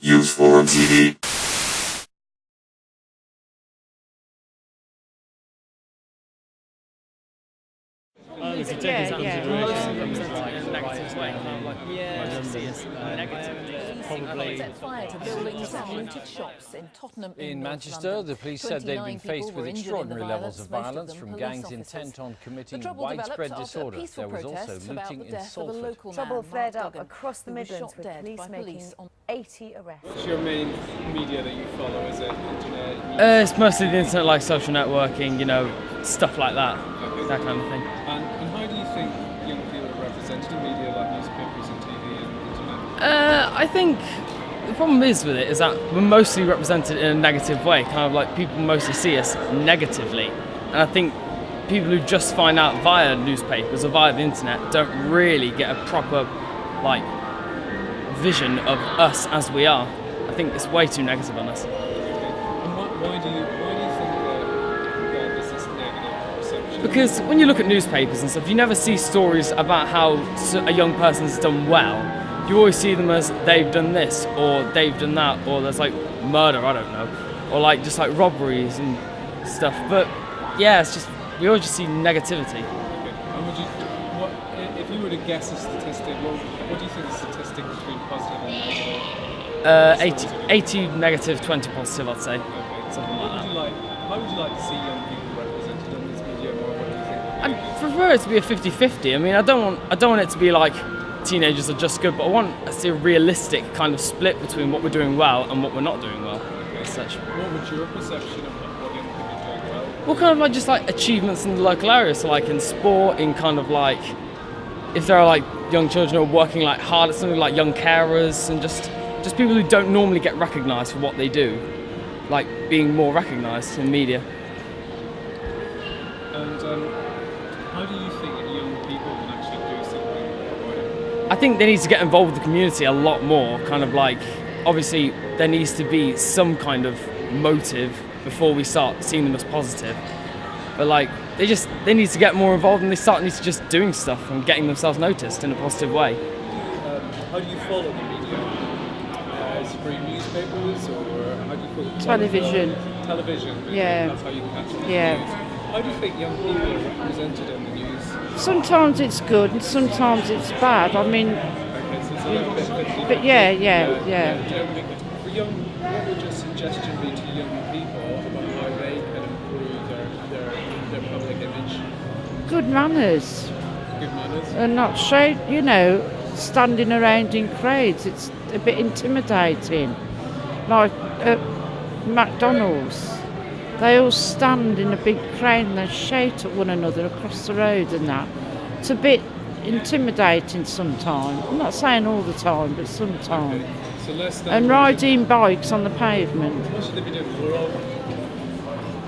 YOUTHFORUMTV. It's a negative way. Probably set fire to buildings and looted shops in Tottenham. In Manchester, the police said they've been faced with extraordinary levels of violence from gangs intent on committing widespread disorder. There was also looting in Salford. Trouble flared up across the Midlands with police making 80 arrests. What's your main media that you follow? Is it internet? It's mostly the internet, like social networking, you know, stuff like that, that kind of thing. And how do you think young people are represented in media like newspapers and TV and internet? I think the problem is with it is that we're mostly represented in a negative way, kind of like people mostly see us negatively. And I think people who just find out via newspapers or via the internet don't really get a proper, like, vision of us as we are. I think it's way too negative on us. And why do you think that there's this negative perception? Because when you look at newspapers and stuff, you never see stories about how a young person's done well. You always see them as they've done this, or they've done that, or there's like murder, I don't know, or like just like robberies and stuff. But yeah, it's just, we always just see negativity. Okay. And if you were to guess a statistic, what do you think the statistic between positive and negative? 80 negative, 20 positive, I'd say. Okay. Something like that. How would you like to see young people represented in this media more? What do you think? I prefer it to be a 50-50. I mean, I don't want it to be like teenagers are just good, but I want to see a realistic kind of split between what we're doing well and what we're not doing well. As such. What would your perception of what young people are doing well? Well, kind of like just like achievements in the local area, so like in sport, in kind of like if there are like young children who are working like hard at something, like young carers, and just people who don't normally get recognised for what they do, like being more recognised in media. And how do you think that young people can actually do something about it? I think they need to get involved with the community a lot more, kind of like, obviously there needs to be some kind of motive before we start seeing them as positive. But like, they need to get more involved, and they need to just doing stuff and getting themselves noticed in a positive way. How do you follow the media? Is it through newspapers, or how do you follow Television. Television? Yeah. That's how you catch the Yeah. news. How do you think young people are represented in the news? Sometimes it's good and sometimes it's bad. I mean, Okay, so it's a little bit 50. but yeah. For young, what would your suggestion be to young people about how they can improve their public image? Good manners Good manners? and not standing around in crowds. It's a bit intimidating. Like at McDonald's, they all stand in a big crowd and they shout at one another across the road and that. It's a bit intimidating sometimes. I'm not saying all the time, but sometimes. Okay. So less than And riding bikes on the pavement. What should they be doing more of?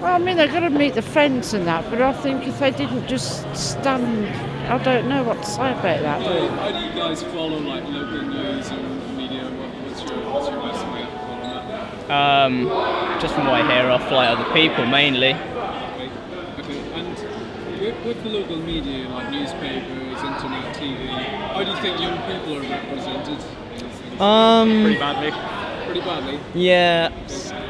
Well, I mean, they've got to meet the friends and that, but I think if they didn't just stand, I don't know what to say about that. How do you guys follow like local news and media? What's your best way of following that? Just from what I hear off like other people mainly. Okay. And with the local media, like newspapers, internet, TV, how do you think young people are represented? Pretty badly. Pretty badly? Yeah,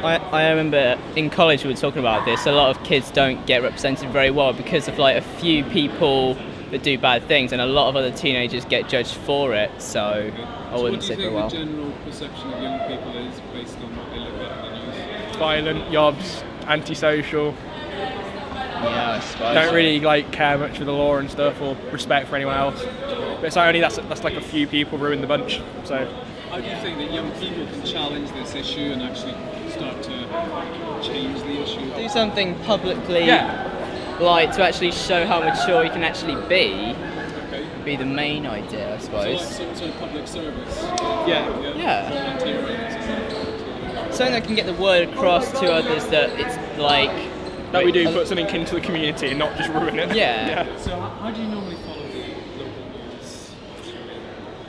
I remember in college we were talking about this. A lot of kids don't get represented very well because of like a few people that do bad things, and a lot of other teenagers get judged for it. So I wouldn't say very well. What do you think the general perception of young people is based on what they look at in the news? Violent, yobs, antisocial. Yeah, I suppose. Don't really like care much for the law and stuff, or respect for anyone else. But it's only that's like a few people ruin the bunch. So. How do you think that young people can challenge this issue and actually start to change the issue? Do something publicly, Yeah. like to actually show how mature you can actually be. Okay. Be the main idea, I So suppose. like some sort of public service? Yeah. Volunteering. Something that can get the word across to others that it's like That we do put something into the community and not just ruin it. Yeah. So how do you normally follow the local news?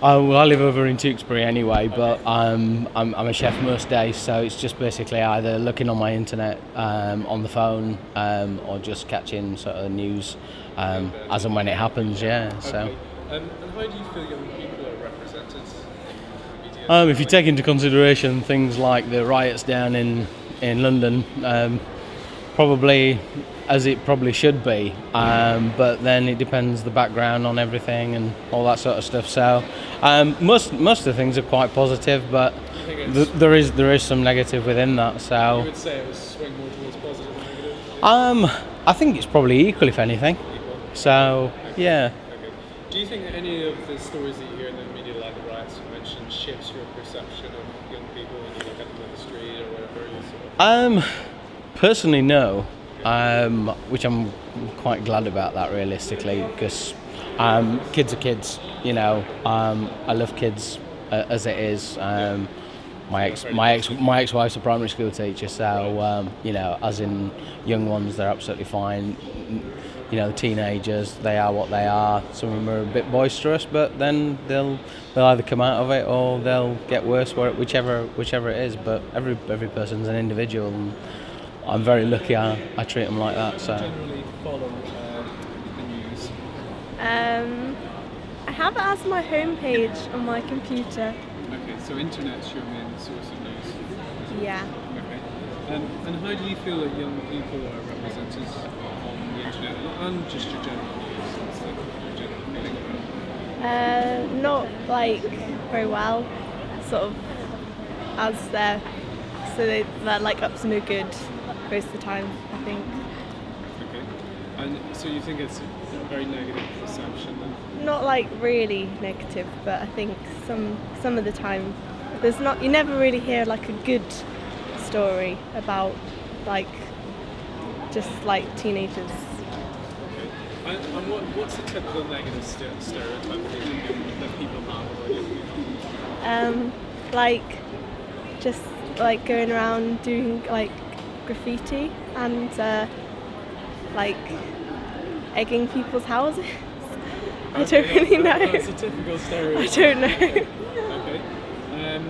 Well, I live over in Tewkesbury anyway, but I'm a chef most days, so it's just basically either looking on my internet, on the phone, or just catching sort of news as and when it happens. Yeah. So. And how do you feel young people are represented in the media? If you take into consideration things like the riots down in London, probably as it probably should be, but then it depends the background on everything and all that sort of stuff. So most of the things are quite positive, but there is some negative within that. So you would say it was swing more towards positive than negative? I think it's probably equal, if anything. So yeah. Okay. Do you think that any of the stories that you hear in the media, like the riots you mentioned, shapes your perception of young people when you look at them in the street or whatever? You sort of... Personally, no. Which I'm quite glad about that, realistically, because kids are kids. You know, I love kids as it is. My ex-wife's a primary school teacher, so you know, as in young ones, they're absolutely fine. You know, the teenagers, they are what they are. Some of them are a bit boisterous, but then they'll either come out of it or they'll get worse, whichever it is. But every person's an individual, and I'm very lucky. I treat them like that. So. Generally follow the news. I have it as my homepage on my computer. Okay, so internet's your main source of news. Yeah. Okay. And how do you feel that young people are represented on the internet and just your general news and stuff? Not like very well, sort of as they're like up to no good most of the time, I think. Okay. And so you think it's a very negative perception then? Not like really negative, but I think some of the time you never really hear like a good story about like just like teenagers. Okay. And what's the typical negative stereotype that people have? Like just like going around doing like graffiti and like egging people's houses. I don't really know. That's a typical stereotype. I don't know. Okay. And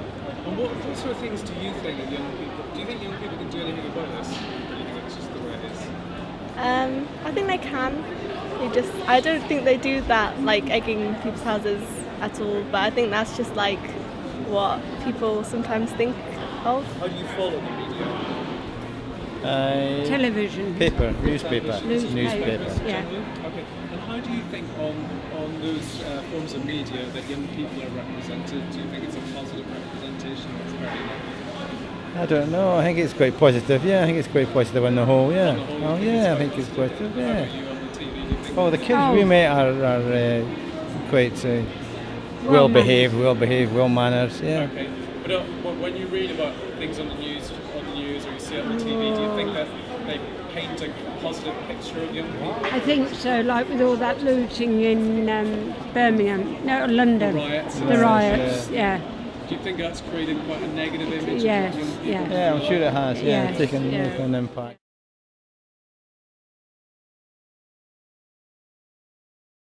what sort of things do you think that young people... Do you think young people can do anything about this? Or do you think it's just the way it is? I think they can. I don't think they do that, like egging people's houses at all, but I think that's just like what people sometimes think of. How do you follow the media? Television. Newspaper. Yeah. Okay. And how do you think on those forms of media that young people are represented? Do you think it's a positive representation or it's very negative? I don't know. I think it's quite positive. Yeah, I think it's quite positive on the whole. Yeah. I think it's positive. Yeah. The kids we met are quite well behaved, well mannered. Yeah. Okay. But when you read about things on the news or you see it on the TV, do you think that they paint a positive picture of young people? I think so, like with all that looting in London. The riots, yeah. Do you think that's created quite a negative image of Yes, young people? yeah. Yeah, I'm sure it has. Yeah, taken an impact.